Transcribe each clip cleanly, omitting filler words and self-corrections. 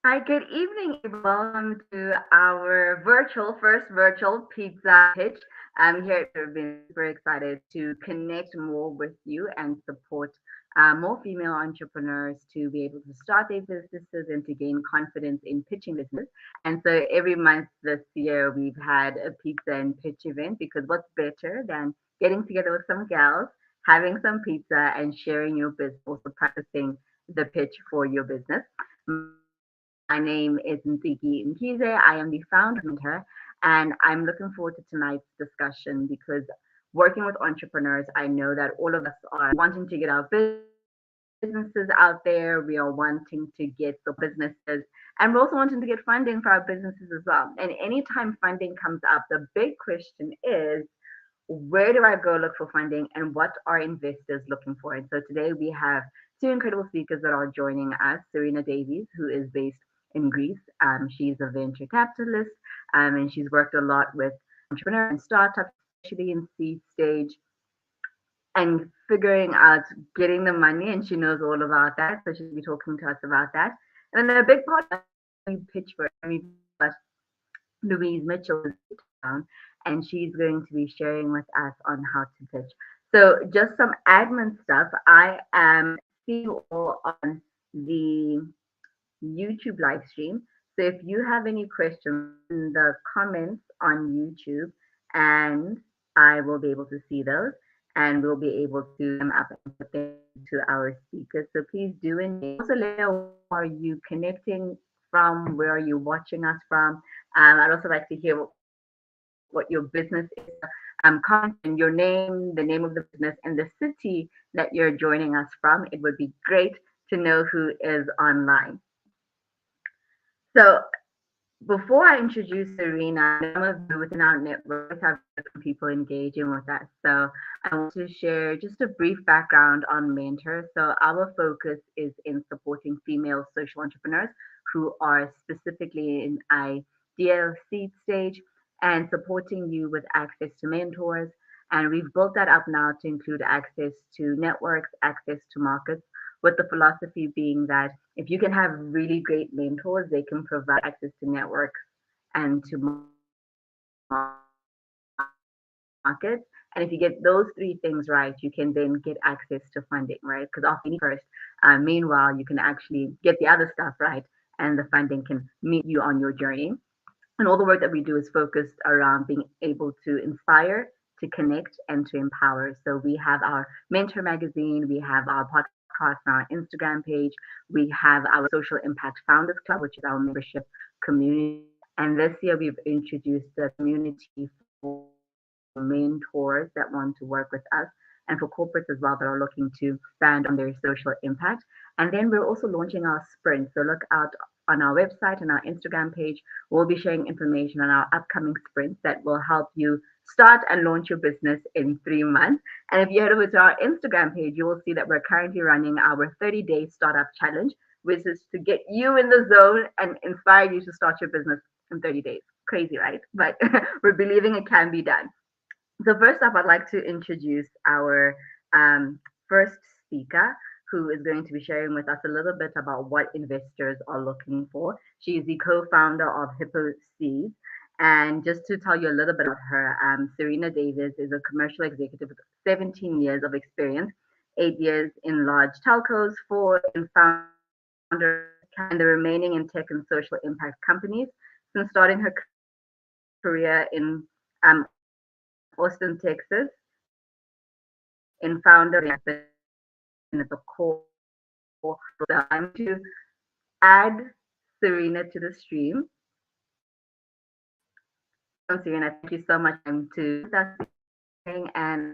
Hi, good evening. Welcome to our first virtual pizza pitch. I'm here to be super excited to connect more with you and support more female entrepreneurs to be able to start their businesses and to gain confidence in pitching business. And so every month this year we've had a pizza and pitch event because what's better than getting together with some gals, having some pizza and sharing your business, also practicing the pitch for your business. My name is Ntsiki Mkhize. I am the founder of MentHer, and I'm looking forward to tonight's discussion because working with entrepreneurs, I know that all of us are wanting to get our businesses out there. We are wanting to get the businesses, and we're also wanting to get funding for our businesses as well. And anytime funding comes up, the big question is where do I go look for funding and what are investors looking for? And so today we have two incredible speakers that are joining us. Serena Davis, who is based in Greece. She's a venture capitalist and she's worked a lot with entrepreneurs and startups, especially in seed stage and figuring out getting the money. And she knows all about that. So she'll be talking to us about that. And then a big part of we pitch for Lousie Mitchell is in town, and she's going to be sharing with us on how to pitch. So, just some admin stuff. I am seeing you all on the YouTube live stream. So, if you have any questions in the comments on YouTube, and I will be able to see those, and we'll be able to them up and put them to our speakers. So please do engage. Also, let me know where are you connecting from, where are you watching us from. I'd also like to hear what your business is. Comment and your name, the name of the business, and the city that you're joining us from. It would be great to know who is online. So before I introduce Serena, some of you within our network have different people engaging with us. So I want to share just a brief background on MentHer. So our focus is in supporting female social entrepreneurs who are specifically in idea seed stage and supporting you with access to mentors. And we've built that up now to include access to networks, access to markets, with the philosophy being that if you can have really great mentors, they can provide access to networks and to markets. And if you get those three things right, you can then get access to funding, right? Because after you need the money first, meanwhile, you can actually get the other stuff right, and the funding can meet you on your journey. And all the work that we do is focused around being able to inspire, to connect, and to empower. So we have our MentHer magazine, we have our podcast on our Instagram page, we have our Social Impact Founders Club, which is our membership community. And this year we've introduced the community for mentors that want to work with us and for corporates as well that are looking to expand on their social impact. And then we're also launching our sprint. So look out on our website and our Instagram page. We'll be sharing information on our upcoming sprints that will help you start and launch your business in 3 months. And if you head over to our Instagram page, you will see that we're currently running our 30-day startup challenge, which is to get you in the zone and inspire you to start your business in 30 days. Crazy, right? But we're believing it can be done. So first up, I'd like to introduce our first speaker, who is going to be sharing with us a little bit about what investors are looking for. She is the co-founder of Hippo Seeds. And just to tell you a little bit about her, Serena Davis is a commercial executive with 17 years of experience, 8 years in large telcos, 4 in founder, and the remaining in tech and social impact companies. Since starting her career in Austin, Texas, in founder has been at the core. So I'm going to add Serena to the stream. Welcome, Serena. Thank you so much to with us and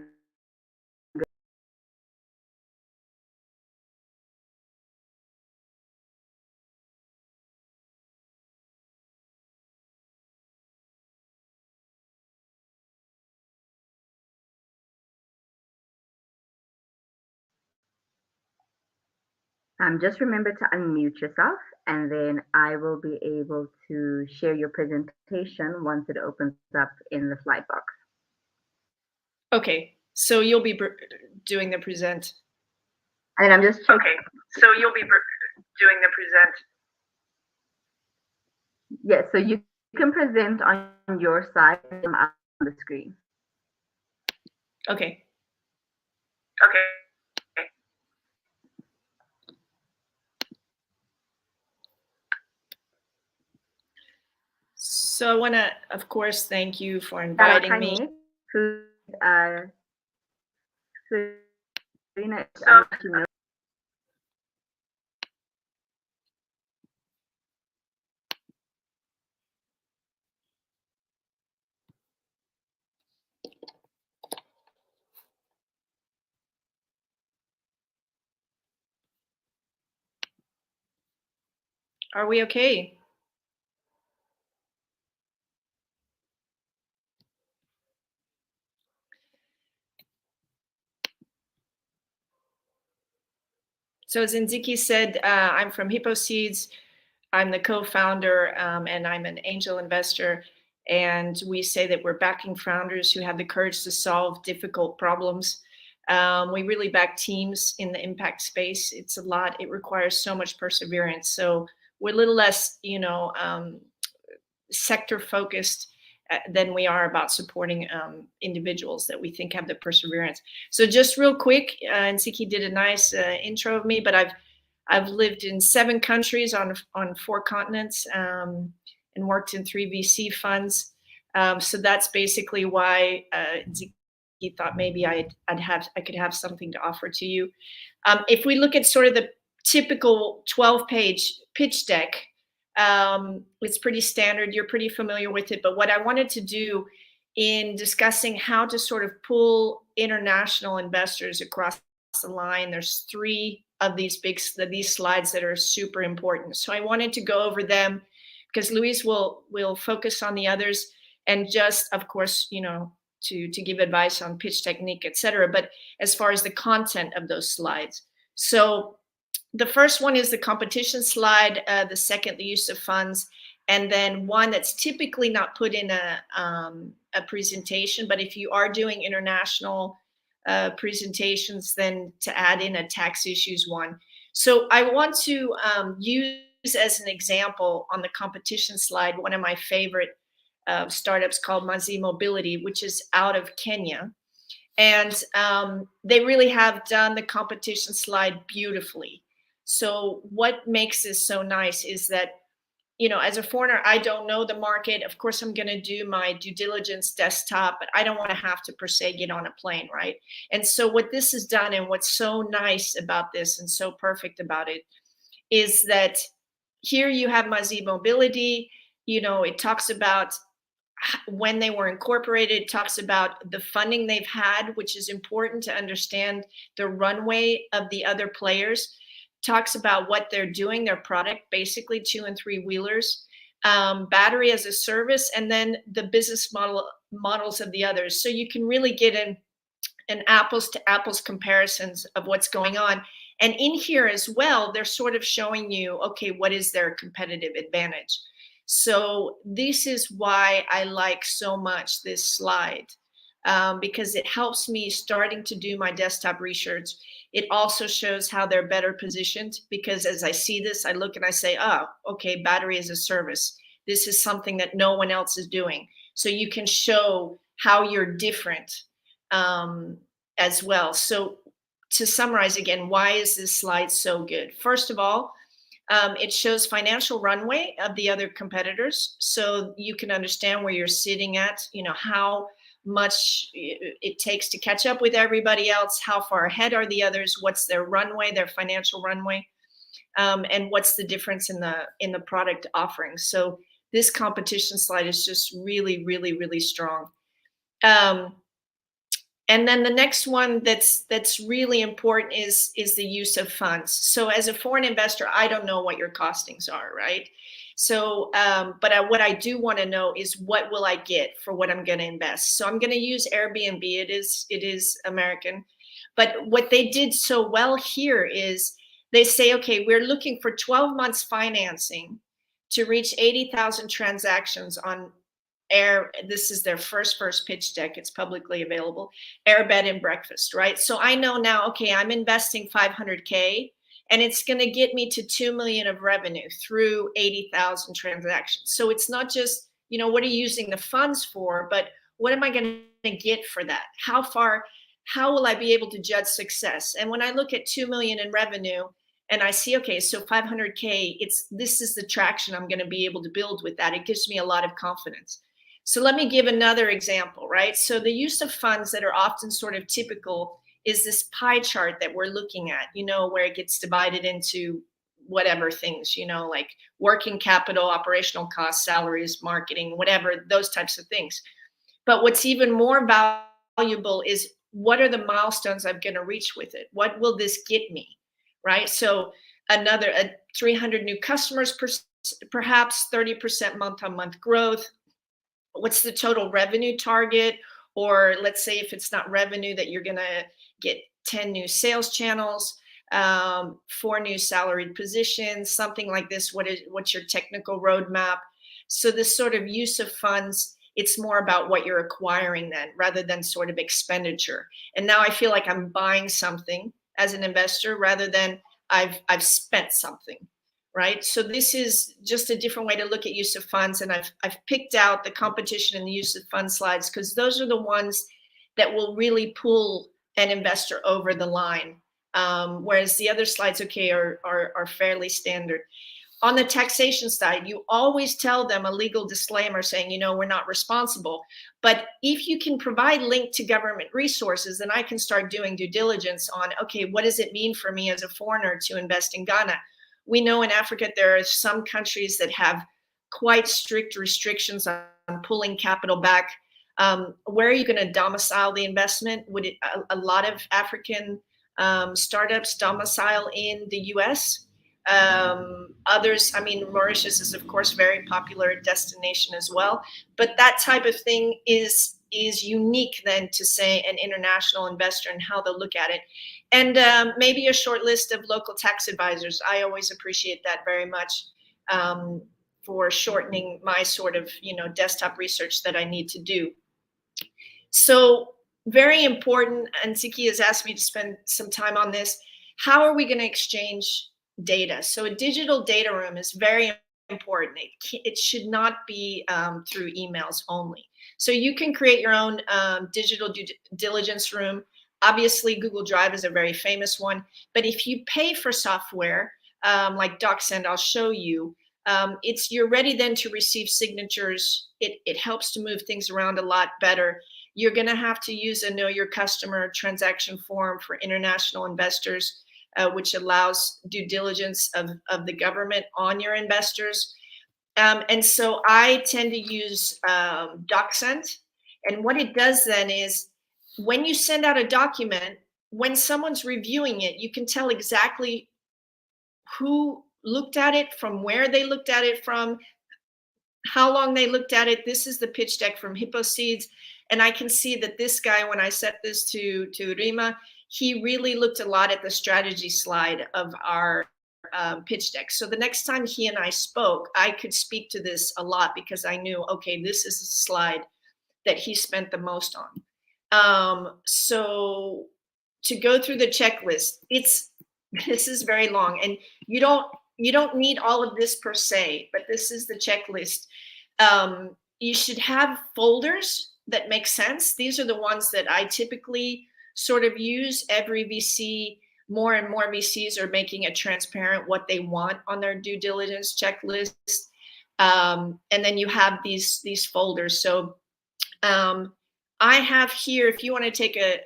just remember to unmute yourself, and then I will be able to share your presentation once it opens up in the slide box. Okay, so you'll be doing the present. And I'm just checking. Okay, so you'll be doing the present. Yes, so you can present on your side and I'm on the screen. Okay. Okay. So I want to, of course, thank you for inviting me. Who Serena, you know. Are we okay? So as Ntsiki said, I'm from Hippo Seeds. I'm the co-founder and I'm an angel investor. And we say that we're backing founders who have the courage to solve difficult problems. We really back teams in the impact space. It's a lot. It requires so much perseverance. So we're a little less, sector focused than we are about supporting individuals that we think have the perseverance. So just real quick, Ntsiki did a nice intro of me, but I've lived in 7 countries on 4 continents and worked in 3 VC funds. So that's basically why Ntsiki thought maybe I could have something to offer to you. If we look at sort of the typical 12-page pitch deck, it's pretty standard. You're pretty familiar with it. But what I wanted to do in discussing how to sort of pull international investors across the line, there's 3 of these slides that are super important. So I wanted to go over them because Luis will focus on the others and just, of course, to give advice on pitch technique, etc. But as far as the content of those slides. So the first one is the competition slide, the second, the use of funds, and then one that's typically not put in a presentation, but if you are doing international presentations, then to add in a tax issues one. So I want to use as an example on the competition slide, one of my favorite startups called Mazi Mobility, which is out of Kenya. And they really have done the competition slide beautifully. So what makes this so nice is that, as a foreigner, I don't know the market. Of course, I'm going to do my due diligence desktop, but I don't want to have to per se get on a plane, right? And so what this has done and what's so nice about this and so perfect about it is that here you have Mazi Mobility. It talks about when they were incorporated, it talks about the funding they've had, which is important to understand the runway of the other players. Talks about what they're doing, their product, basically 2 and 3 wheelers, battery as a service, and then the business models of the others. So you can really get an apples to apples comparisons of what's going on. And in here as well, they're sort of showing you, okay, what is their competitive advantage? So this is why I like so much this slide, because it helps me starting to do my desktop research. It also shows how they're better positioned, because as I see this, I look and I say, oh, okay, battery as a service. This is something that no one else is doing. So you can show how you're different as well. So to summarize again, why is this slide so good? First of all, it shows financial runway of the other competitors, so you can understand where you're sitting at, how much it takes to catch up with everybody else, how far ahead are the others, what's their runway, their financial runway, and what's the difference in the product offering. So this competition slide is just really, really, really strong. And then the next one that's really important is the use of funds. So as a foreign investor, I don't know what your costings are, right? So, but what I do want to know is what will I get for what I'm going to invest. So I'm going to use Airbnb. It is American, but what they did so well here is they say, okay, we're looking for 12 months financing to reach 80,000 transactions on this is their first pitch deck. It's publicly available. Air, bed, and breakfast, right? So I know now, okay, I'm investing 500K and it's going to get me to 2 million of revenue through 80,000 transactions. So it's not just, what are you using the funds for, but what am I going to get for that? How will I be able to judge success? And when I look at 2 million in revenue and I see, okay, so 500K, this is the traction I'm going to be able to build with that. It gives me a lot of confidence. So let me give another example, right? So the use of funds that are often sort of typical is this pie chart that we're looking at, where it gets divided into whatever things, like working capital, operational costs, salaries, marketing, whatever, those types of things. But what's even more valuable is, what are the milestones I'm going to reach with it? What will this get me, right? So 300 new customers, perhaps 30% month-on-month growth. What's the total revenue target? Or let's say if it's not revenue, that you're going to get 10 new sales channels, 4 new salaried positions, something like this. What's your technical roadmap? So this sort of use of funds, it's more about what you're acquiring then, rather than sort of expenditure. And now I feel like I'm buying something as an investor rather than I've spent something, right? So this is just a different way to look at use of funds. And I've picked out the competition and the use of fund slides because those are the ones that will really pull an investor over the line. Whereas the other slides, okay, are fairly standard. On the taxation side, you always tell them a legal disclaimer saying, we're not responsible. But if you can provide link to government resources, then I can start doing due diligence on, okay, what does it mean for me as a foreigner to invest in Ghana? We know in Africa, there are some countries that have quite strict restrictions on pulling capital back. Where are you going to domicile the investment? Would a lot of African startups domicile in the US? Others, Mauritius is of course very popular destination as well, but that type of thing is unique then to say an international investor and how they'll look at it. And maybe a short list of local tax advisors. I always appreciate that very much for shortening my sort of, desktop research that I need to do. So very important, and Ntsiki has asked me to spend some time on this. How are we going to exchange data? So a digital data room is very important. It should not be through emails only. So you can create your own digital due diligence room. Obviously, Google Drive is a very famous one. But if you pay for software like DocSend, I'll show you, you're ready then to receive signatures. It helps to move things around a lot better. You're going to have to use a Know Your Customer transaction form for international investors, which allows due diligence of the government on your investors. And so I tend to use DocSend. And what it does then is, when you send out a document, when someone's reviewing it, you can tell exactly who looked at it, from where they looked at it from, how long they looked at it. This is the pitch deck from Hippo Seeds. And I can see that this guy, when I set this to Rima, he really looked a lot at the strategy slide of our pitch deck. So the next time he and I spoke, I could speak to this a lot because I knew, okay, this is a slide that he spent the most on. So to go through the checklist, this is very long, and you don't need all of this per se, but this is the checklist. You should have folders that make sense. These are the ones that I typically sort of use. Every VC, more and more VCs are making it transparent what they want on their due diligence checklist. And then you have these folders. So I have here, if you want to take a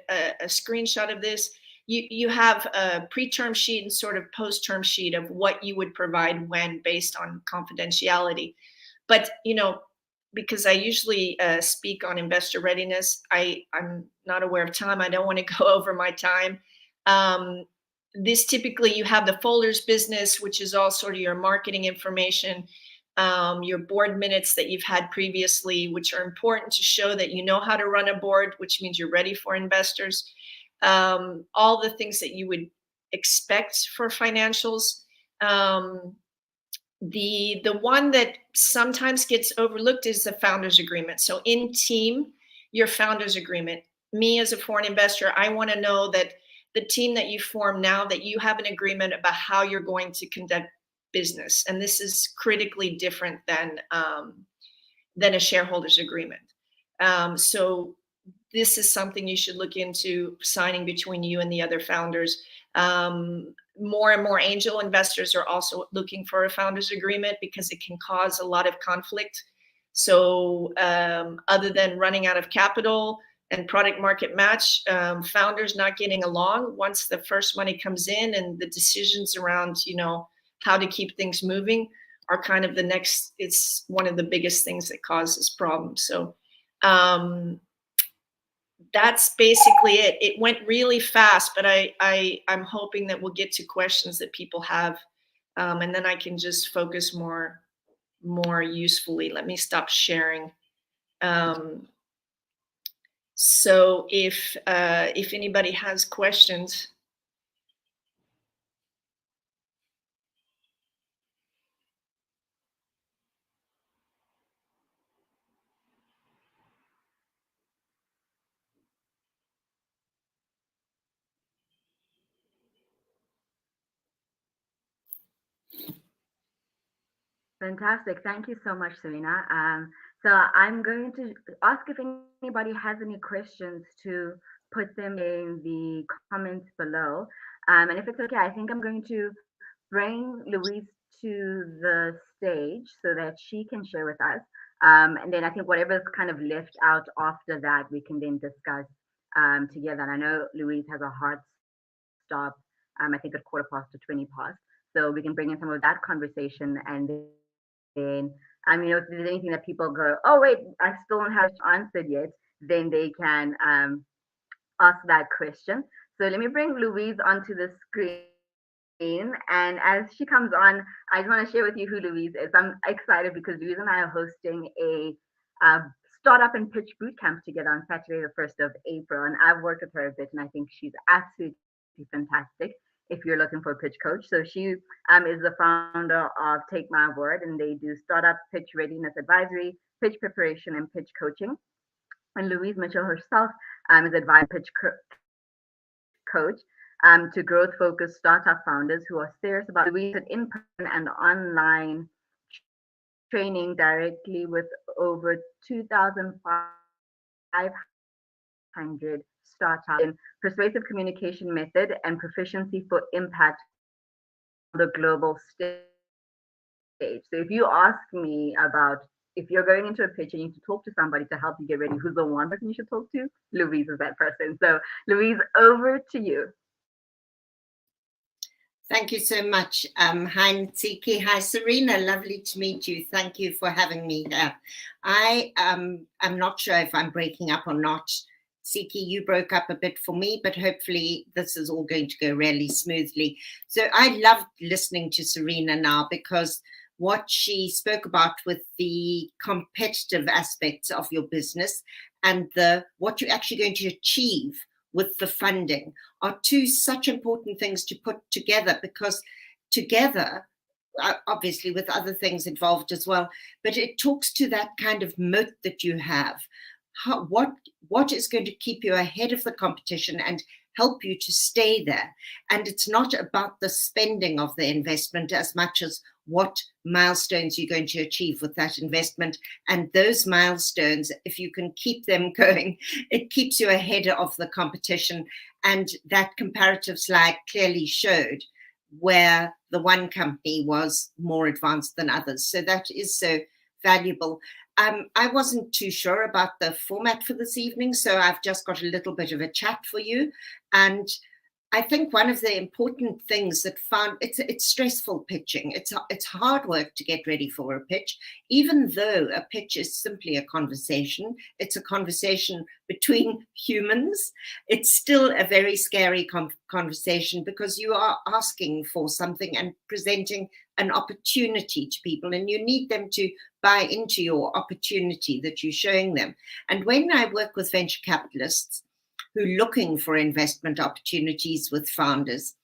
screenshot of this, you have a pre-term sheet and sort of post-term sheet of what you would provide when, based on confidentiality. But, because I usually speak on investor readiness, I'm not aware of time. I don't want to go over my time. This typically, you have the folders business, which is all sort of your marketing information, your board minutes that you've had previously, which are important to show that you know how to run a board, which means you're ready for investors. All the things that you would expect for financials. The one that sometimes gets overlooked is the founder's agreement. So in team, your founder's agreement. Me as a foreign investor, I want to know that the team that you form now, that you have an agreement about how you're going to conduct business. And this is critically different than a shareholders agreement. So this is something you should look into signing between you and the other founders. More and more angel investors are also looking for a founders agreement because it can cause a lot of conflict. So other than running out of capital and product market match, founders not getting along, once the first money comes in and the decisions around, how to keep things moving are kind of the next, it's one of the biggest things that causes problems. So that's basically it. It went really fast, but I'm hoping that we'll get to questions that people have, and then I can just focus more usefully. Let me stop sharing. So if anybody has questions. Fantastic. Thank you so much, Serena. So I'm going to ask if anybody has any questions to put them in the comments below. And if it's okay, I think I'm going to bring Louise to the stage so that she can share with us. And then I think whatever's kind of left out after that, we can then discuss together. And I know Louise has a hard stop, I think at 20:15. So we can bring in some of that conversation, and then if there's anything that people go, oh wait, I still don't have answered yet, then they can ask that question. So let me bring Louise onto the screen. And as she comes on, I just want to share with you who Louise is. I'm excited because Louise and I are hosting a startup and pitch bootcamp together on Saturday, the 1st of April. And I've worked with her a bit, and I think she's absolutely fantastic if you're looking for a pitch coach. So she is the founder of Take My Word, and they do startup pitch readiness advisory, pitch preparation, and pitch coaching. And Lousie Mitchell herself is advisor pitch coach to growth-focused startup founders who are serious about Louise in-person and online training directly with over 2,500 startups in persuasive communication method and proficiency for impact on the global stage. So if you ask me about if you're going into a pitch and you need to talk to somebody to help you get ready, who's the one person you should talk to? Louise is that person. So Louise, over to you. Thank you so much. Hi, Ntsiki. Hi, Serena. Lovely to meet you. Thank you for having me here. I'm not sure if I'm breaking up or not. Ntsiki, you broke up a bit for me, but hopefully this is all going to go really smoothly. So I loved listening to Serena now, because what she spoke about with the competitive aspects of your business and what you're actually going to achieve with the funding are two such important things to put together, because together, obviously with other things involved as well, but it talks to that kind of moat that you have. What is going to keep you ahead of the competition and help you to stay there? And it's not about the spending of the investment as much as what milestones you're going to achieve with that investment. And those milestones, if you can keep them going, it keeps you ahead of the competition. And that comparative slide clearly showed where the one company was more advanced than others. So that is so valuable. I wasn't too sure about the format for this evening, so I've just got a little bit of a chat for you. And I think one of the important things that it's stressful pitching. It's hard work to get ready for a pitch, even though a pitch is simply a conversation. It's a conversation between humans. It's still a very scary conversation, because you are asking for something and presenting an opportunity to people, and you need them to buy into your opportunity that you're showing them. And when I work with venture capitalists who are looking for investment opportunities with founders,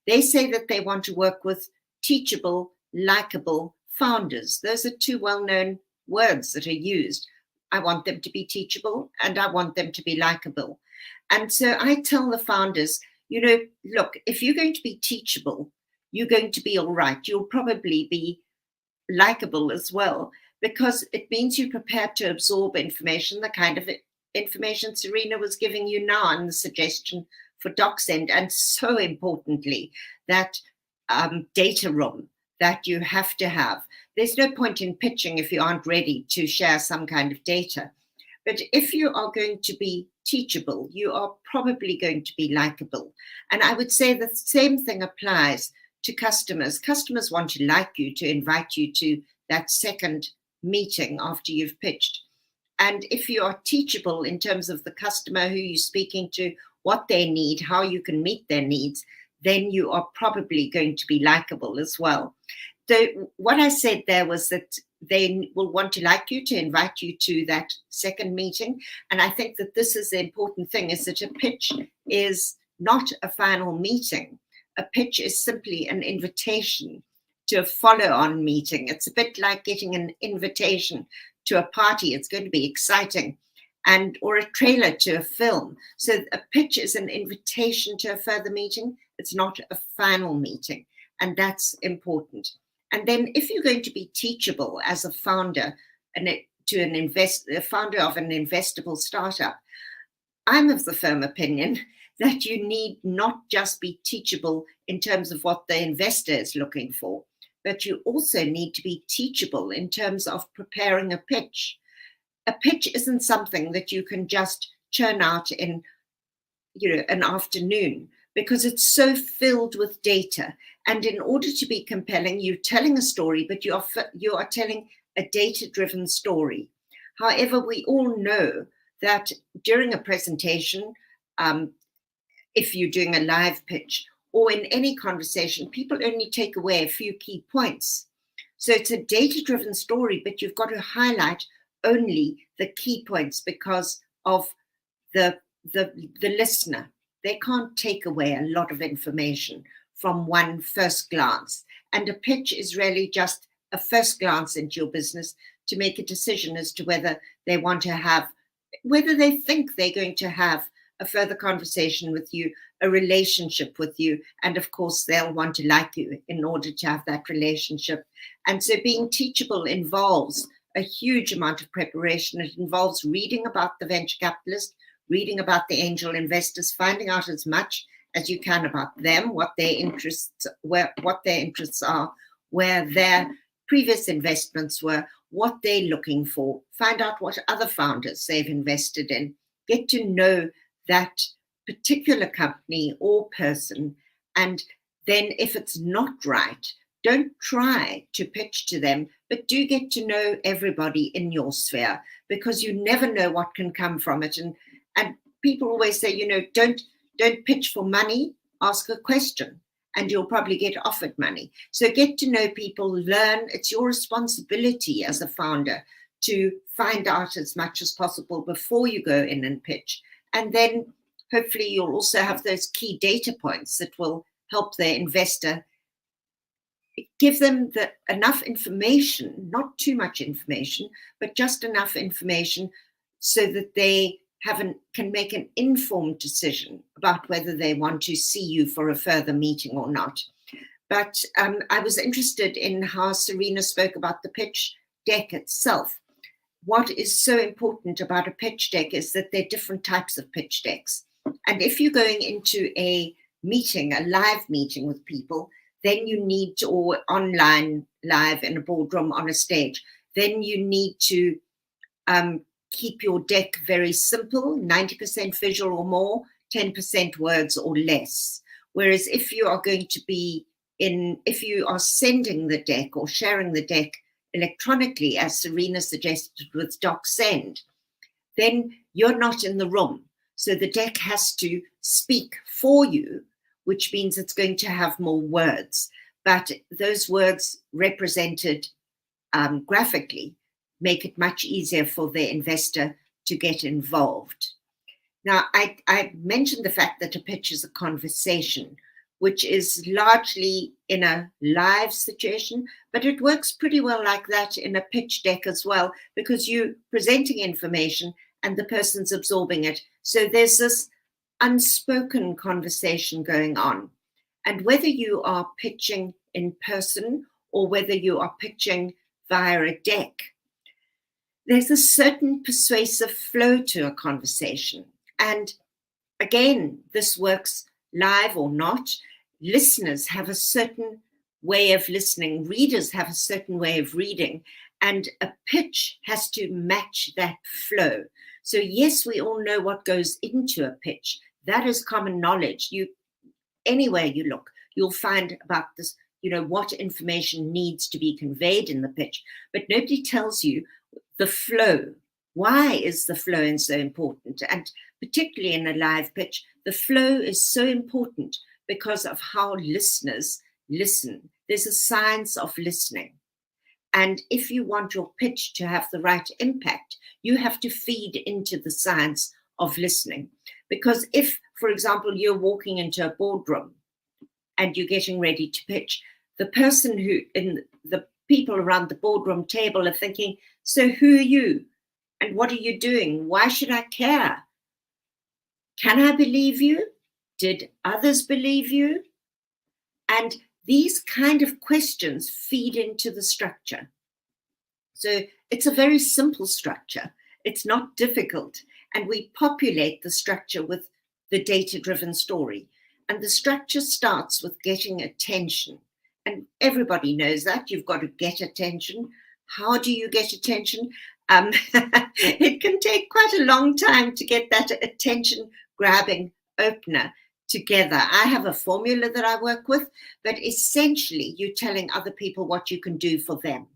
they say that they want to work with teachable, likable founders. Those are two well-known words that are used. I want them to be teachable and I want them to be likable. And so I tell the founders, look, if you're going to be teachable, you're going to be all right. You'll probably be likable as well, because it means you're prepared to absorb information, the kind of information Serena was giving you now, and the suggestion for DocSend, and so importantly, that data room that you have to have. There's no point in pitching if you aren't ready to share some kind of data. But if you are going to be teachable, you are probably going to be likable. And I would say the same thing applies to customers. Customers want to like you, to invite you to that second meeting after you've pitched. And if you are teachable in terms of the customer, who you're speaking to, what they need, how you can meet their needs, then you are probably going to be likable as well. So what I said there was that they will want to like you, to invite you to that second meeting. And I think that this is the important thing, is that a pitch is not a final meeting. A pitch is simply an invitation to a follow-on meeting. It's a bit like getting an invitation to a party. It's going to be exciting. Or a trailer to a film. So a pitch is an invitation to a further meeting. It's not a final meeting. And that's important. And then if you're going to be teachable as a founder, a founder of an investable startup, I'm of the firm opinion that you need not just be teachable in terms of what the investor is looking for, but you also need to be teachable in terms of preparing a pitch. A pitch isn't something that you can just churn out in, an afternoon, because it's so filled with data. And in order to be compelling, you're telling a story, but you are telling a data-driven story. However, we all know that during a presentation, if you're doing a live pitch or in any conversation, people only take away a few key points. So it's a data-driven story, but you've got to highlight only the key points because of the listener. They can't take away a lot of information from one first glance. And a pitch is really just a first glance into your business to make a decision as to whether they think they're going to have a further conversation with you, a relationship with you. And of course, they'll want to like you in order to have that relationship. And so being teachable involves a huge amount of preparation. It involves reading about the venture capitalist, reading about the angel investors, finding out as much as you can about them, what their interests are, where their previous investments were, what they're looking for, find out what other founders they've invested in, get to know that particular company or person. And then if it's not right, don't try to pitch to them, but do get to know everybody in your sphere, because you never know what can come from it. And people always say, don't pitch for money, ask a question, and you'll probably get offered money. So get to know people, learn. It's your responsibility as a founder to find out as much as possible before you go in and pitch. And then hopefully you'll also have those key data points that will help their investor. Give them enough information, not too much information, but just enough information so that they can make an informed decision about whether they want to see you for a further meeting or not. But I was interested in how Serena spoke about the pitch deck itself. What is so important about a pitch deck is that there are different types of pitch decks. And if you're going into a meeting, a live meeting with people, then you need to, or online live in a boardroom on a stage, then you need to keep your deck very simple, 90% visual or more, 10% words or less. Whereas if you are going to be if you are sending the deck or sharing the deck electronically, as Serena suggested with DocSend, then you're not in the room. So the deck has to speak for you, which means it's going to have more words. But those words represented graphically make it much easier for the investor to get involved. Now, I mentioned the fact that a pitch is a conversation, which is largely in a live situation, but it works pretty well like that in a pitch deck as well, because you're presenting information and the person's absorbing it. So there's this unspoken conversation going on. And whether you are pitching in person or whether you are pitching via a deck, there's a certain persuasive flow to a conversation. And again, this works live or not. Listeners have a certain way of listening. Readers have a certain way of reading. And a pitch has to match that flow. So yes, we all know what goes into a pitch. That is common knowledge. Anywhere you look, you'll find about this, what information needs to be conveyed in the pitch. But nobody tells you the flow. Why is the flow so important? And particularly in a live pitch, the flow is so important because of how listeners listen. There's a science of listening. And if you want your pitch to have the right impact, you have to feed into the science of listening. Because if, for example, you're walking into a boardroom and you're getting ready to pitch, the person the people around the boardroom table are thinking, so who are you? And what are you doing? Why should I care? Can I believe you? Did others believe you? And these kind of questions feed into the structure. So it's a very simple structure. It's not difficult. And we populate the structure with the data-driven story. And the structure starts with getting attention. And everybody knows that. You've got to get attention. How do you get attention? It can take quite a long time to get that attention-grabbing opener together. I have a formula that I work with, but essentially you're telling other people what you can do for them.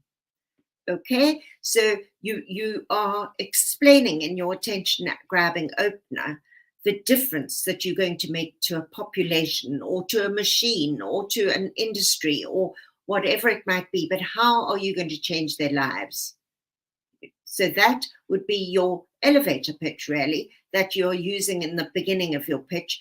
Okay, so you are explaining in your attention-grabbing opener the difference that you're going to make to a population or to a machine or to an industry or whatever it might be, but how are you going to change their lives? So that would be your elevator pitch, really, that you're using in the beginning of your pitch.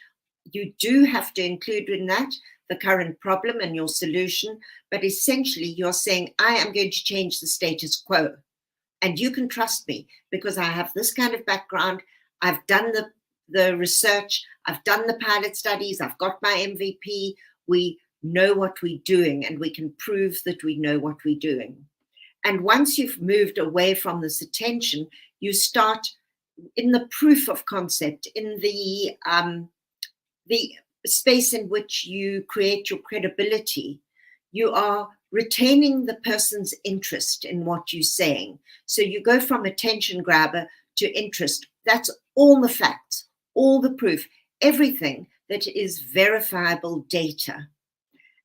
You do have to include in that the current problem and your solution, but essentially you're saying, I am going to change the status quo. And you can trust me because I have this kind of background. I've done the research. I've done the pilot studies. I've got my MVP. We know what we're doing and we can prove that we know what we're doing. And once you've moved away from this attention, you start in the proof of concept, in the space in which you create your credibility. You are retaining the person's interest in what you're saying. So you go from attention grabber to interest. That's all the facts, all the proof, everything that is verifiable data.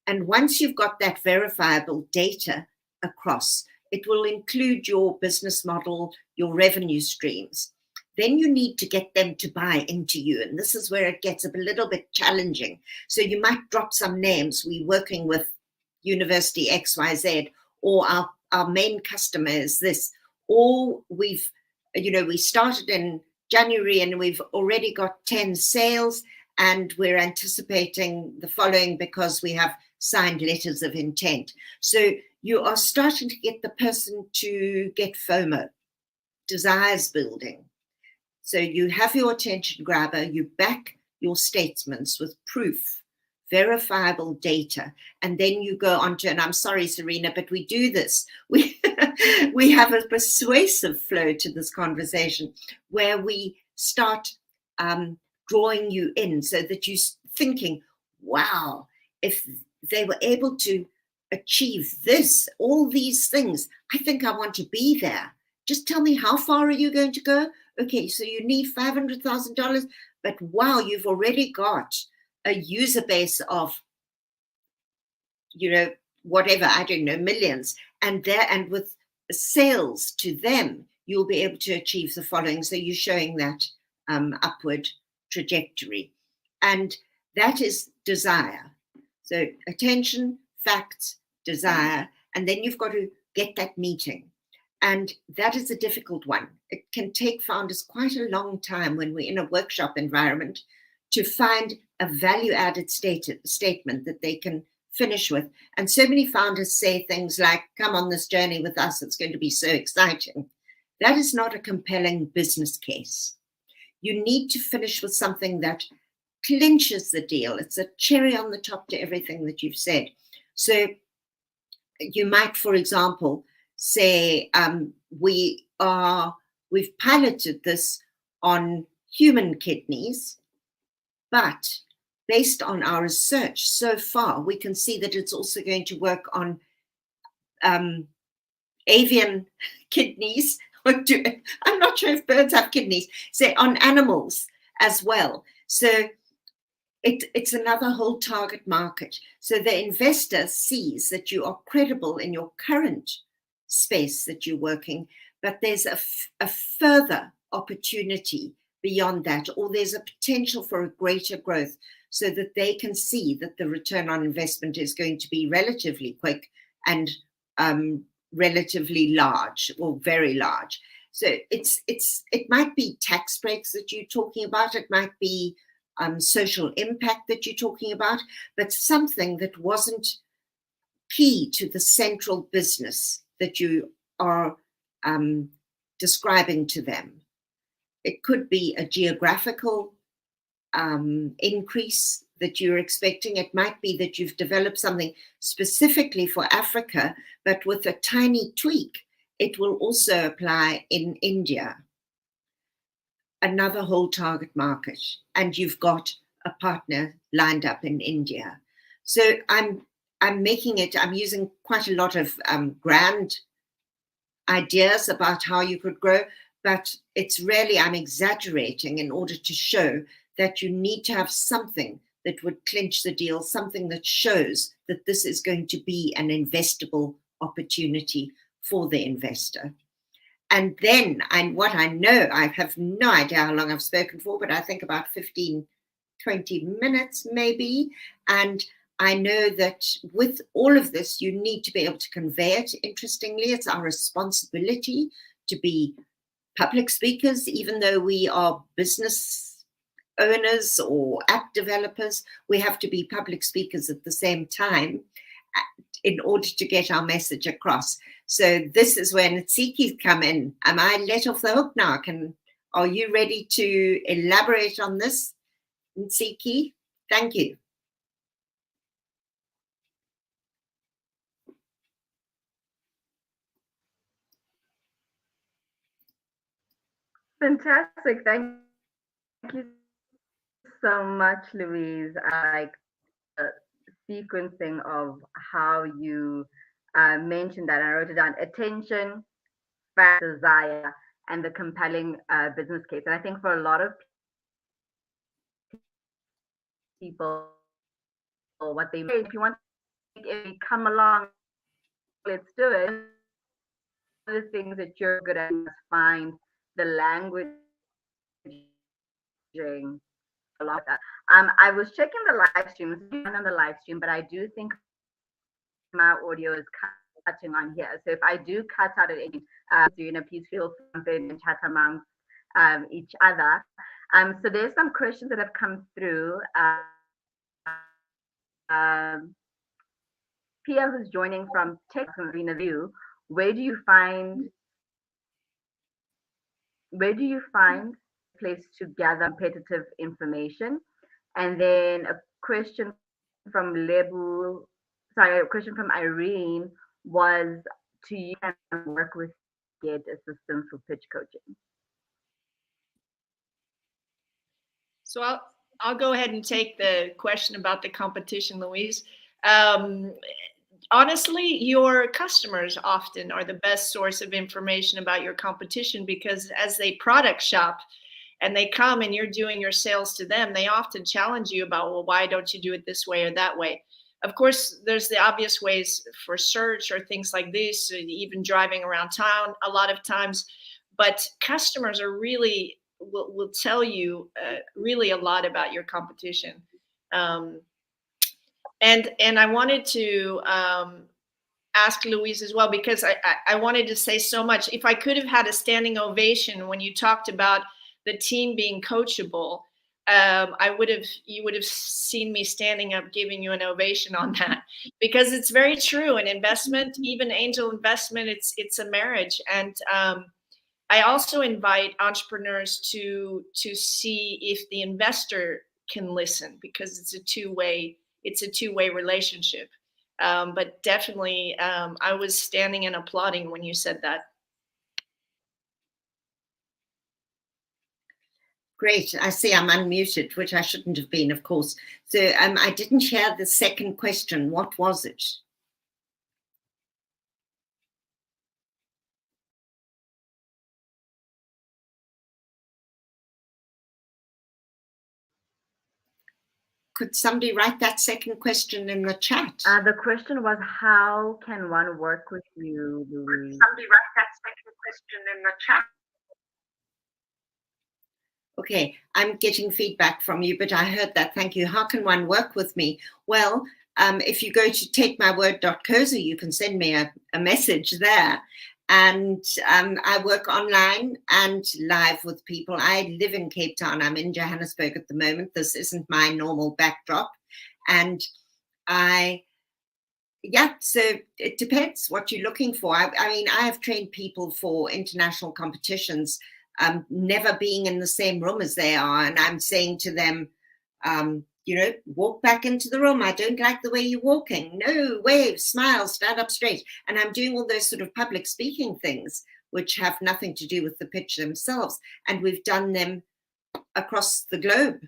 And once you've got that verifiable data across, it will include your business model, your revenue streams. Then you need to get them to buy into you. And this is where it gets a little bit challenging. So you might drop some names. We're working with University XYZ, or our main customer is this. Or we started in January and we've already got 10 sales and we're anticipating the following because we have signed letters of intent. So you are starting to get the person to get FOMO, desires building. So you have your attention grabber, you back your statements with proof, verifiable data, and then you go on to, and I'm sorry, Serena, but we do this. We have a persuasive flow to this conversation where we start drawing you in so that you're thinking, wow, if they were able to achieve this, all these things, I think I want to be there. Just tell me, how far are you going to go? Okay, so you need $500,000, but wow, you've already got a user base of, whatever, I don't know, millions. And with sales to them, you'll be able to achieve the following. So you're showing that upward trajectory. And that is desire. So attention, facts, desire, and then you've got to get that meeting. And that is a difficult one. It can take founders quite a long time when we're in a workshop environment to find a value-added statement that they can finish with. And so many founders say things like, come on this journey with us, it's going to be so exciting. That is not a compelling business case. You need to finish with something that clinches the deal. It's a cherry on the top to everything that you've said. So you might, for example, say, we've piloted this on human kidneys, but based on our research so far, we can see that it's also going to work on avian kidneys. I'm not sure if birds have kidneys, say on animals as well. So it's another whole target market. So the investor sees that you are credible in your current space that you're working, but there's a further opportunity beyond that, or there's a potential for a greater growth, so that they can see that the return on investment is going to be relatively quick and relatively large, or very large. So it might be tax breaks that you're talking about. It might be social impact that you're talking about, but something that wasn't key to the central business that you are describing to them. It could be a geographical increase that you're expecting. It might be that you've developed something specifically for Africa, but with a tiny tweak, it will also apply in India. Another whole target market, and you've got a partner lined up in India. So I'm using quite a lot of grand ideas about how you could grow, but it's really, I'm exaggerating in order to show that you need to have something that would clinch the deal, something that shows that this is going to be an investable opportunity for the investor. And then, what I know, I have no idea how long I've spoken for, but I think about 15, 20 minutes maybe. And I know that with all of this, you need to be able to convey it. Interestingly, it's our responsibility to be public speakers, even though we are business owners or app developers. We have to be public speakers at the same time in order to get our message across. So this is where Ntsiki come in. Am I let off the hook now? Are you ready to elaborate on this, Ntsiki? Thank you. Fantastic. Thank you so much, Louise. I like the sequencing of how you mentioned that. I wrote it down: attention, fact, desire, and the compelling business case. And I think for a lot of people, what they, if you want to come along, let's do it. One of the things that you're good at is find the language. A lot of that. I was checking the live stream. It's on the live stream, but I do think my audio is cutting on here. So if I do cut out at any, please feel free and chat amongst each other. So there's some questions that have come through. Pia, who's joining from Tech Arena View, where do you find place to gather competitive information? And then a question from Irene was, to you and work with get assistance for pitch coaching? So I'll go ahead and take the question about the competition, Louise. Honestly, your customers often are the best source of information about your competition, because as they product shop and they come and you're doing your sales to them, they often challenge you about, well, why don't you do it this way or that way? Of course, there's the obvious ways for search or things like this, even driving around town a lot of times. But customers are really will tell you really a lot about your competition. And I wanted to ask Louise as well, because I wanted to say so much. If I could have had a standing ovation when you talked about the team being coachable, you would have seen me standing up giving you an ovation on that, because it's very true. In investment, even angel investment, it's a marriage. And I also invite entrepreneurs to see if the investor can listen, because it's a two-way relationship. But definitely, I was standing and applauding when you said that. Great. I see I'm unmuted, which I shouldn't have been, of course. So I didn't hear the second question. What was it? Could somebody write that second question in the chat? The question was, how can one work with you, Louise? Could somebody write that second question in the chat? Okay, I'm getting feedback from you, but I heard that. Thank you. How can one work with me? Well, if you go to takemyword.co.za, you can send me a message there. And I work online and live with people. I live in Cape Town. I'm in Johannesburg at the moment. This isn't my normal backdrop. And so it depends what you're looking for. I mean, I have trained people for international competitions, never being in the same room as they are. And I'm saying to them, walk back into the room. I don't like the way you're walking. No, wave, smile, stand up straight. And I'm doing all those sort of public speaking things, which have nothing to do with the pitch themselves. And we've done them across the globe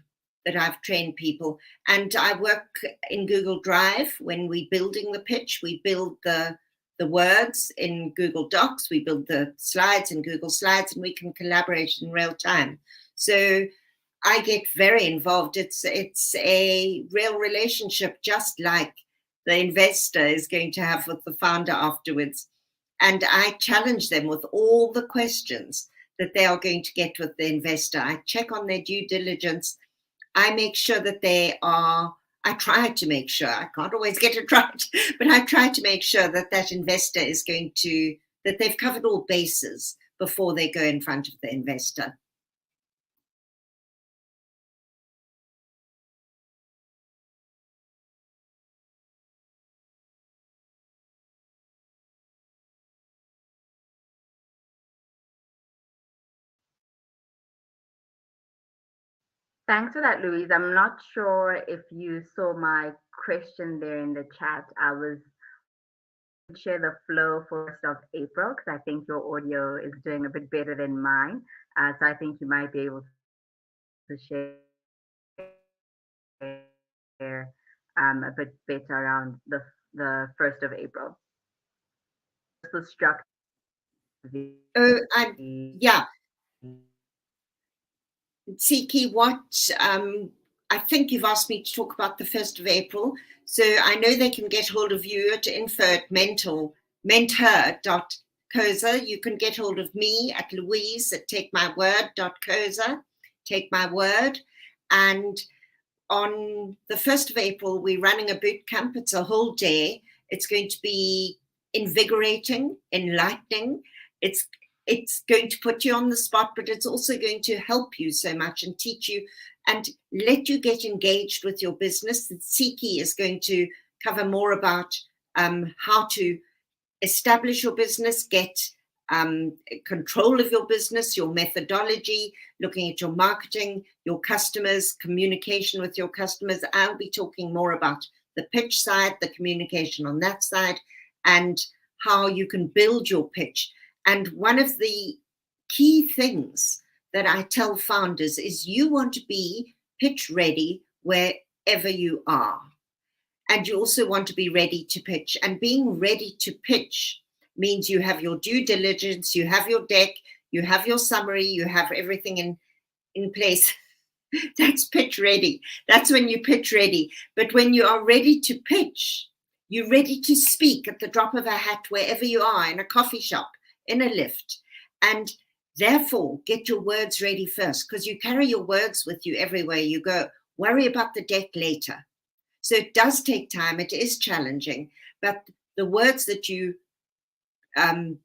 that I've trained people. And I work in Google Drive. When we're building the pitch, we build the words in Google Docs, we build the slides in Google Slides, and we can collaborate in real time. So I get very involved. It's a real relationship, just like the investor is going to have with the founder afterwards. And I challenge them with all the questions that they are going to get with the investor. I check on their due diligence. I make sure that I try to make sure, I can't always get it right, but I try to make sure that investor is that they've covered all bases before they go in front of the investor. Thanks for that, Louise. I'm not sure if you saw my question there in the chat. I was share the flow for 1st of April, because I think your audio is doing a bit better than mine. So I think you might be able to share a bit better around the 1st of April. The structure. Yeah. Ntsiki, I think you've asked me to talk about the 1st of April. So I know they can get hold of you at MentHer.co.za. You can get hold of me at Louise at takemyword.co.za, Take My Word. And on the 1st of April, we're running a boot camp. It's a whole day. It's going to be invigorating, enlightening. It's going to put you on the spot, but it's also going to help you so much and teach you and let you get engaged with your business. Ntsiki is going to cover more about how to establish your business, get control of your business, your methodology, looking at your marketing, your customers, communication with your customers. I'll be talking more about the pitch side, the communication on that side, and how you can build your pitch. And one of the key things that I tell founders is you want to be pitch ready wherever you are. And you also want to be ready to pitch. And being ready to pitch means you have your due diligence, you have your deck, you have your summary, you have everything in place. That's pitch ready. That's when you pitch ready. But when you are ready to pitch, you're ready to speak at the drop of a hat wherever you are, in a coffee shop, in a lift. And therefore, get your words ready first, because you carry your words with you everywhere you go. Worry about the deck later. So it does take time. It is challenging. But the words that you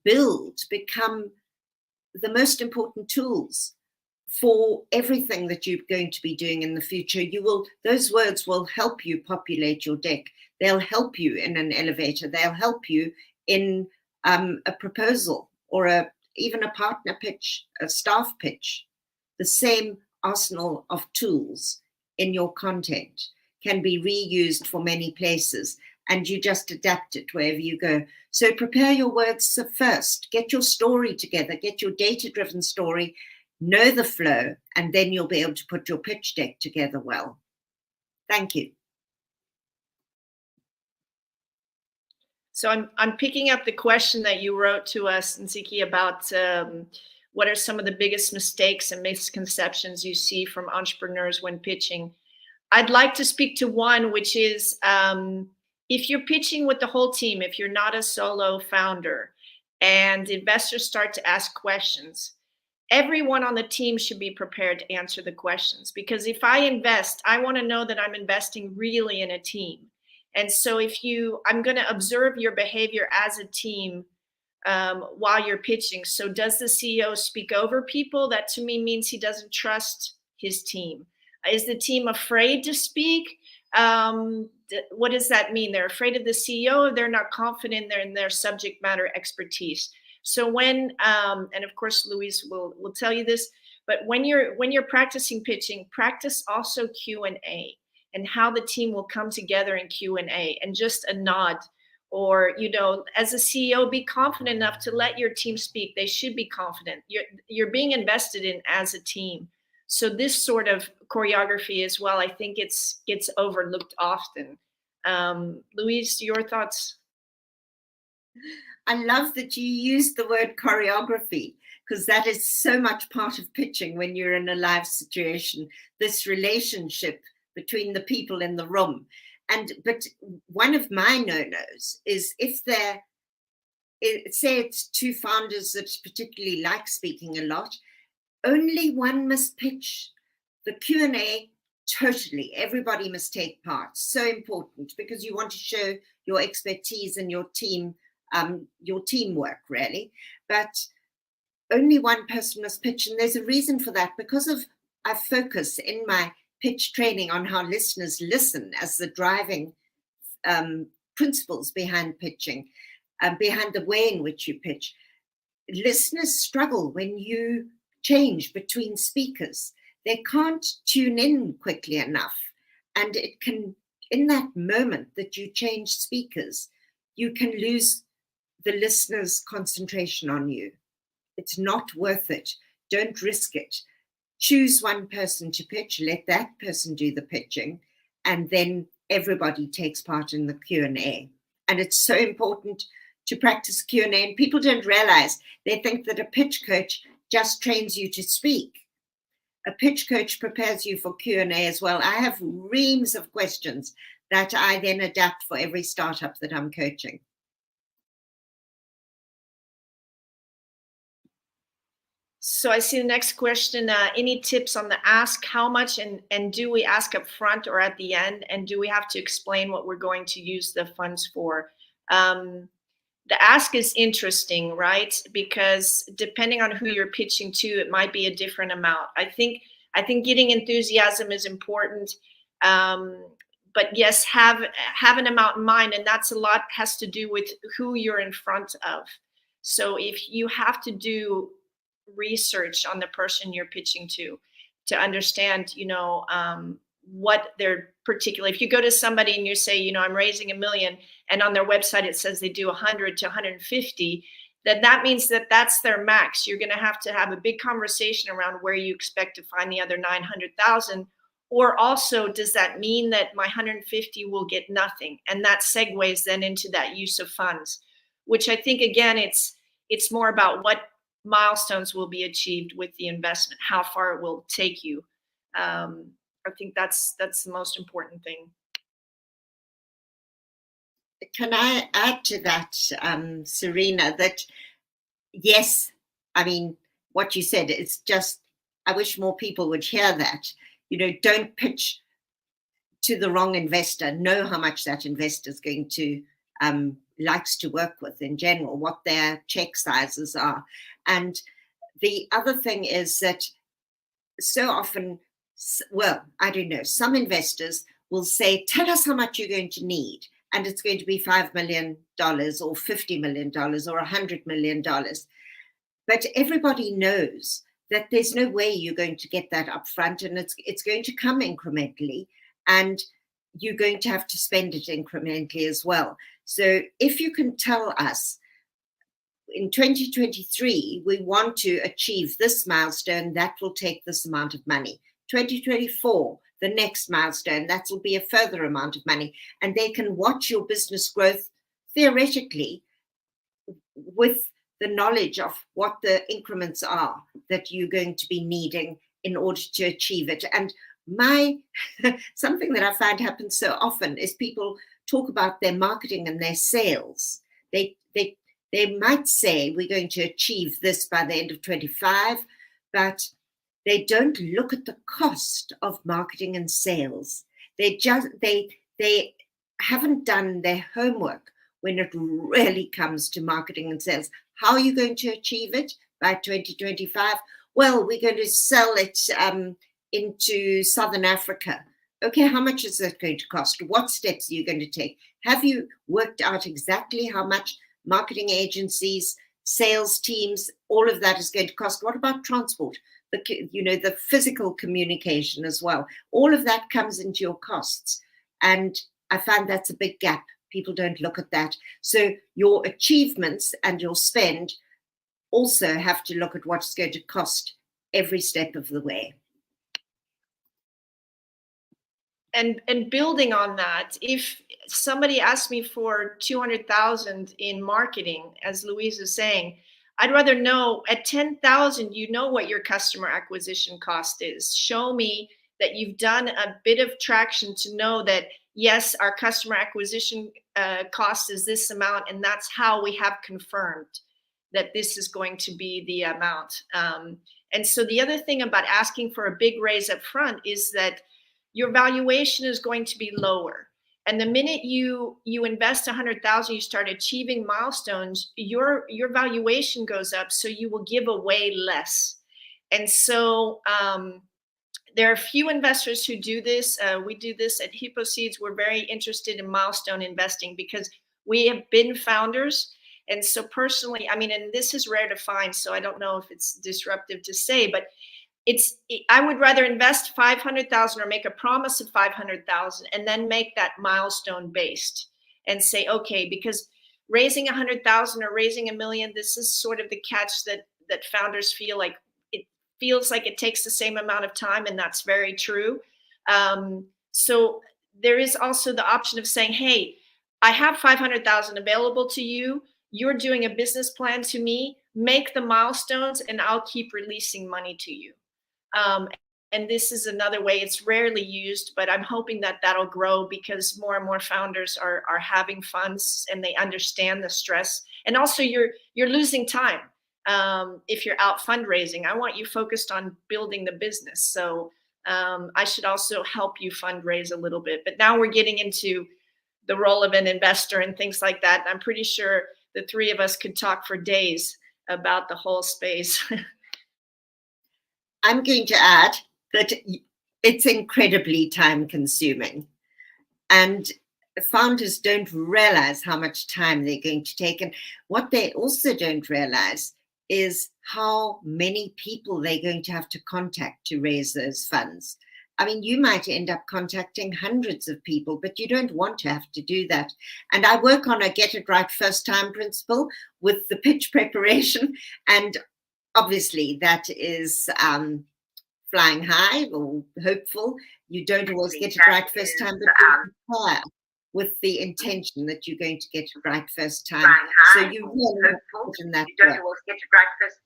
build become the most important tools for everything that you're going to be doing in the future. Those words will help you populate your deck. They'll help you in an elevator. They'll help you in a proposal or even a partner pitch, a staff pitch. The same arsenal of tools in your content can be reused for many places, and you just adapt it wherever you go. So prepare your words first, get your story together, get your data-driven story, know the flow, and then you'll be able to put your pitch deck together well. Thank you. So I'm picking up the question that you wrote to us, Ntsiki, about what are some of the biggest mistakes and misconceptions you see from entrepreneurs when pitching. I'd like to speak to one, which is if you're pitching with the whole team, if you're not a solo founder and investors start to ask questions, everyone on the team should be prepared to answer the questions. Because if I invest, I want to know that I'm investing really in a team. And so I'm going to observe your behavior as a team while you're pitching. So does the CEO speak over people? That to me means he doesn't trust his team. Is the team afraid to speak? What does that mean? They're afraid of the CEO, or they're not confident in their subject matter expertise. So when, and of course, Louise will tell you this, but when you're practicing pitching, practice also Q&A and how the team will come together in Q&A, and just a nod. Or, as a CEO, be confident enough to let your team speak. They should be confident. You're being invested in as a team. So this sort of choreography as well, I think gets overlooked often. Louise, your thoughts? I love that you used the word choreography, because that is so much part of pitching when you're in a live situation, this relationship between the people in the room. But one of my no-nos is if say it's two founders that particularly like speaking a lot, only one must pitch. The Q&A, totally, everybody must take part. So important, because you want to show your expertise and your teamwork, really. But only one person must pitch, and there's a reason for that. Because I focus in my pitch training on how listeners listen as the driving principles behind pitching, behind the way in which you pitch. Listeners struggle when you change between speakers. They can't tune in quickly enough. And it can, in that moment that you change speakers, you can lose the listener's concentration on you. It's not worth it. Don't risk it. Choose one person to pitch, let that person do the pitching, and then everybody takes part in the Q&A. And it's so important to practice Q&A, and people don't realize, they think that a pitch coach just trains you to speak. A pitch coach prepares you for Q&A as well. I have reams of questions that I then adapt for every startup that I'm coaching. So I see the next question. Any tips on the ask? How much and do we ask up front or at the end? And do we have to explain what we're going to use the funds for? The ask is interesting, right? Because depending on who you're pitching to, it might be a different amount. I think getting enthusiasm is important. But yes, have an amount in mind, and that's a lot has to do with who you're in front of. So if you have to do research on the person you're pitching to understand, what they're particular. If you go to somebody and you say, I'm raising $1 million, and on their website it says they do 100 to 150, then that means that that's their max. You're going to have a big conversation around where you expect to find the other 900,000. Or also, does that mean that my 150 will get nothing? And that segues then into that use of funds, which I think, again, it's more about what milestones will be achieved with the investment, how far it will take you. I think that's the most important thing. Can I add to that, Serena, that yes, I mean, what you said, it's just, I wish more people would hear that. Don't pitch to the wrong investor. Know how much that investor is going to likes to work with in general, what their check sizes are. And the other thing is that so often, well, I don't know, some investors will say, tell us how much you're going to need. And it's going to be $5 million or $50 million or $100 million. But everybody knows that there's no way you're going to get that upfront, and it's going to come incrementally, and you're going to have to spend it incrementally as well. So if you can tell us, in 2023, we want to achieve this milestone, that will take this amount of money. 2024, the next milestone, that will be a further amount of money. And they can watch your business growth theoretically with the knowledge of what the increments are that you're going to be needing in order to achieve it. And something that I find happens so often is people talk about their marketing and their sales. They might say we're going to achieve this by the end of 25, but they don't look at the cost of marketing and sales. They haven't done their homework when it really comes to marketing and sales. How are you going to achieve it by 2025? Well, we're going to sell it into Southern Africa. Okay, how much is that going to cost? What steps are you going to take? Have you worked out exactly how much marketing agencies, sales teams, all of that is going to cost? What about transport? The physical communication as well. All of that comes into your costs. And I find that's a big gap. People don't look at that. So your achievements and your spend also have to look at what it's going to cost every step of the way. And building on that, if somebody asked me for 200,000 in marketing, as Louise is saying, I'd rather know at 10,000, you know what your customer acquisition cost is. Show me that you've done a bit of traction to know that, yes, our customer acquisition cost is this amount, and that's how we have confirmed that this is going to be the amount. And so the other thing about asking for a big raise up front is that your valuation is going to be lower. And the minute you invest 100,000, you start achieving milestones, your valuation goes up, so you will give away less. And so there are a few investors who do this. We do this at Hippo Seeds. We're very interested in milestone investing because we have been founders. And so personally, I mean, and this is rare to find, so I don't know if it's disruptive to say, but I would rather invest 500,000 or make a promise of 500,000 and then make that milestone based and say, okay, because raising 100,000 or raising $1 million, this is sort of the catch that founders feel like. It feels like it takes the same amount of time, and that's very true. So there is also the option of saying, hey, I have 500,000 available to you. You're doing a business plan to me, make the milestones, and I'll keep releasing money to you. And this is another way. It's rarely used, but I'm hoping that that'll grow because more and more founders are having funds and they understand the stress. And also you're losing time if you're out fundraising. I want you focused on building the business. So I should also help you fundraise a little bit. But now we're getting into the role of an investor and things like that. And I'm pretty sure the three of us could talk for days about the whole space. I'm going to add that it's incredibly time consuming, and founders don't realize how much time they're going to take. And what they also don't realize is how many people they're going to have to contact to raise those funds. I mean, you might end up contacting hundreds of people, but you don't want to have to do that. And I work on a get it right first time principle with the pitch preparation. And obviously, that is flying high or hopeful. You don't always get it right first time, but you prepare with the intention that you're going to get it right first time. So you really put in that work. always get it right first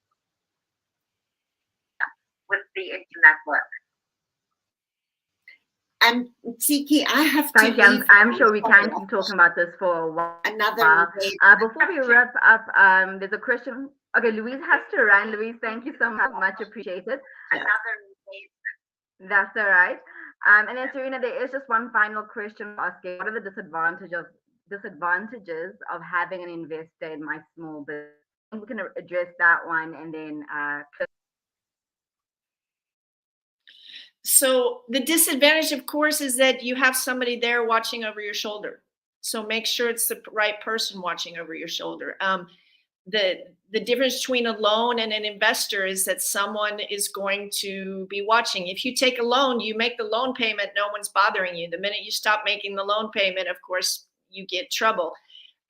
with the internet work. And Ntsiki, I have to leave. I'm sure we can keep talking about this for a while. Before we wrap up, there's a question. Okay, Louise has to run. Louise, thank you so much. Appreciated. That's all right. And then Serena, there is just one final question asking: what are the disadvantages of having an investor in my small business? We can address that one, and then. So the disadvantage, of course, is that you have somebody there watching over your shoulder. So make sure it's the right person watching over your shoulder. the difference between a loan and an investor is that someone is going to be watching. If you take a loan, you make the loan payment, no one's bothering you. The minute you stop making the loan payment, of course, you get trouble.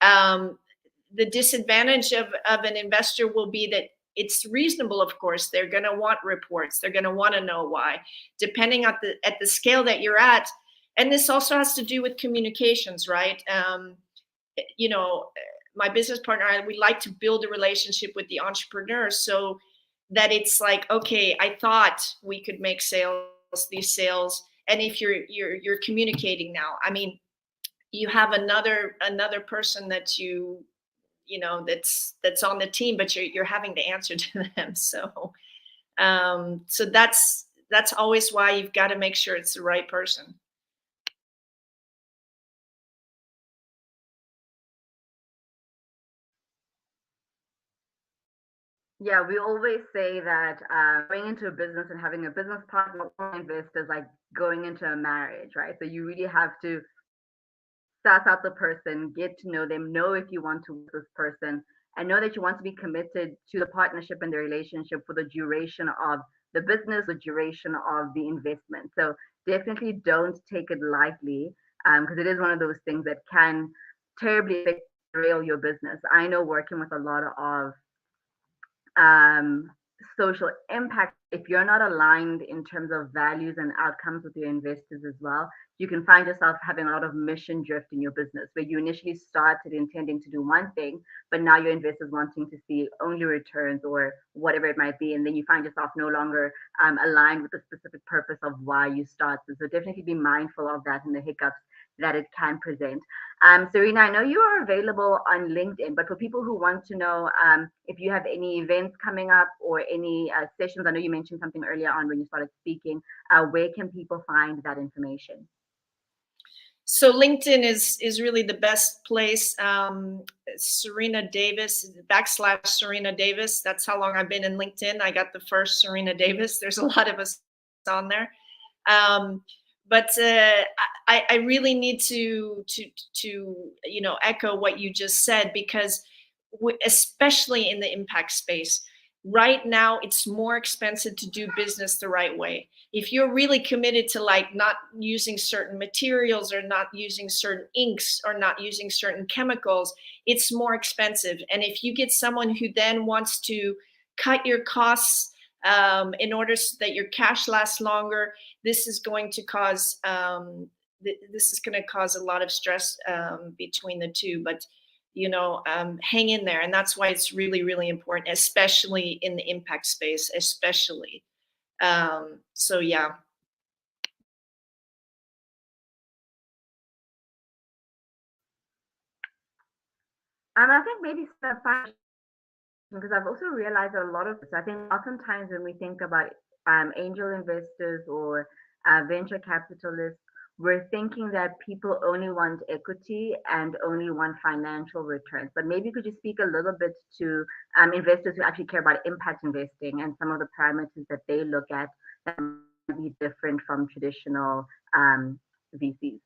The disadvantage of an investor will be that it's reasonable, of course. They're going to want reports. They're going to want to know why, depending on at the scale that you're at. And this also has to do with communications, right? You know, my business partner, we like to build a relationship with the entrepreneur so that it's like, okay, I thought we could make these sales. And if you're communicating now, I mean, you have another person that you know that's on the team, but you're having to answer to them. So so that's always why you've got to make sure it's the right person. Yeah, we always say that going into a business and having a business partner or investor is like going into a marriage, right? So you really have to suss out the person, get to know them, know if you want to work with this person, and know that you want to be committed to the partnership and the relationship for the duration of the business, the duration of the investment. So definitely don't take it lightly, because it is one of those things that can terribly affect your business. I know working with a lot of um, social impact, if you're not aligned in terms of values and outcomes with your investors as well, you can find yourself having a lot of mission drift in your business where you initially started intending to do one thing, but now your investors wanting to see only returns or whatever it might be. And then you find yourself no longer aligned with the specific purpose of why you started. So definitely be mindful of that and the hiccups that it can present. Serena, I know you are available on LinkedIn, but for people who want to know if you have any events coming up or any sessions, I know you mentioned something earlier on when you started speaking, where can people find that information? So LinkedIn is really the best place. Serena Davis / Serena Davis. That's how long I've been in LinkedIn. I got the first Serena Davis. There's a lot of us on there. But I really need to you know, echo what you just said, because especially in the impact space, right now it's more expensive to do business the right way. If you're really committed to like not using certain materials or not using certain inks or not using certain chemicals, it's more expensive. And if you get someone who then wants to cut your costs in order so that your cash lasts longer, this is going to cause a lot of stress between the two. But you know, hang in there, and that's why it's really, really important, especially in the impact space, especially. So yeah. And I think maybe step five, because I've also realized that a lot of, I think oftentimes when we think about angel investors or venture capitalists, we're thinking that people only want equity and only want financial returns. But maybe could you speak a little bit to investors who actually care about impact investing and some of the parameters that they look at that might be different from traditional VCs?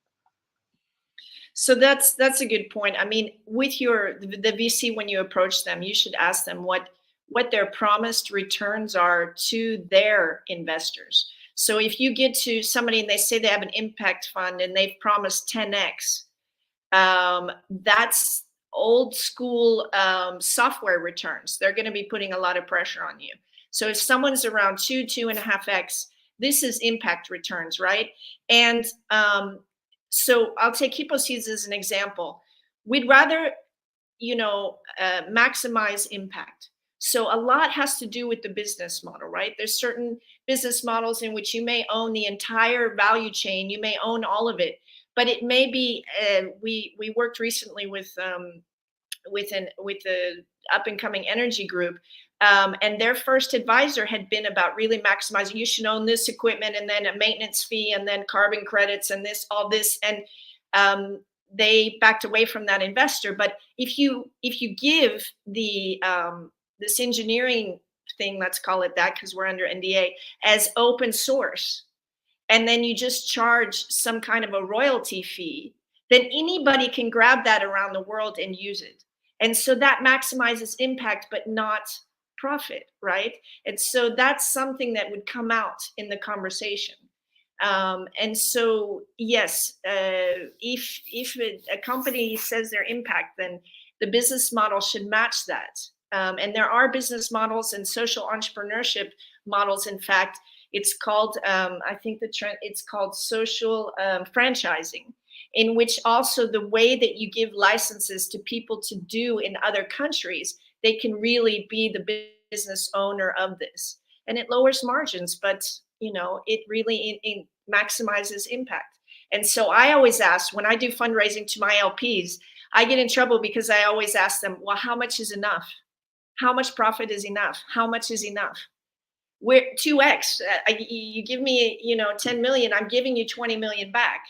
So that's a good point. I mean, with the VC, when you approach them, you should ask them what their promised returns are to their investors. So if you get to somebody and they say they have an impact fund and they've promised 10x, that's old school software returns. They're going to be putting a lot of pressure on you. So if someone's around 2.5x, this is impact returns, right? And so I'll take Hippo Seeds as an example. We'd rather, you know, maximize impact. So a lot has to do with the business model, right? There's certain business models in which you may own the entire value chain. You may own all of it, but it may be. We worked recently with the up and coming energy group, and their first advisor had been about really maximizing. You should own this equipment, and then a maintenance fee, and then carbon credits, and all this, and they backed away from that investor. But if you give the this engineering thing, let's call it that because we're under NDA, as open source, and then you just charge some kind of a royalty fee, then anybody can grab that around the world and use it. And so that maximizes impact, but not profit, right? And so that's something that would come out in the conversation. And so, yes, if a company says their impact, then the business model should match that. And there are business models and social entrepreneurship models. In fact, it's called, I think it's called social franchising, in which also the way that you give licenses to people to do in other countries, they can really be the business owner of this. And it lowers margins, but it really maximizes impact. And so I always ask, when I do fundraising to my LPs, I get in trouble because I always ask them, well, how much is enough? How much profit is enough? How much is enough? We're 2x. You give me, 10 million, I'm giving you 20 million back.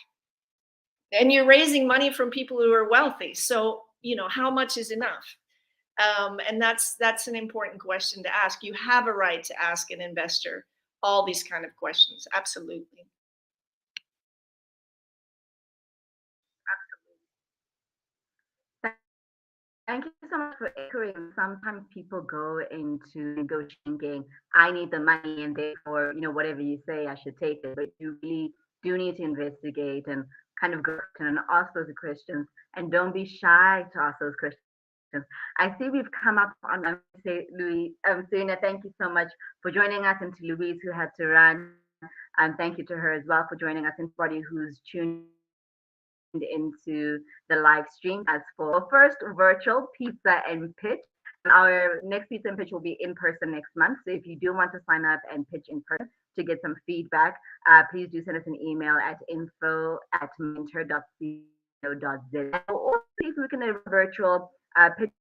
And you're raising money from people who are wealthy. So, how much is enough? And that's an important question to ask. You have a right to ask an investor all these kind of questions. Absolutely. Thank you so much for echoing. Sometimes people go into negotiating game. I need the money, and therefore, whatever you say, I should take it. But you really do need to investigate and kind of go and ask those questions, and don't be shy to ask those questions. I see we've come up on, say, Louis, Serena, thank you so much for joining us, and to Louise who had to run. And thank you to her as well for joining us, and everybody who's tuned into the live stream as for first virtual pizza and pitch. Our next pizza and pitch will be in person next month. So if you do want to sign up and pitch in person to get some feedback, please do send us an email at info@menther.co.za, or see if we can have a virtual pitch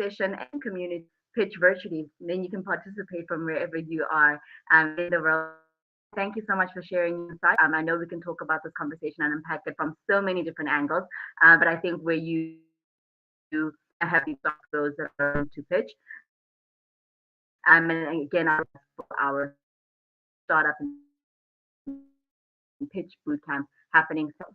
session and community pitch virtually. Then you can participate from wherever you are in the world. Thank you so much for sharing your insight. I know we can talk about this conversation and unpack it from so many different angles, but I think where you have these those that are to pitch. And again, our startup and pitch bootcamp happening. So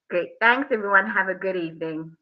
great. Thanks, everyone. Have a good evening.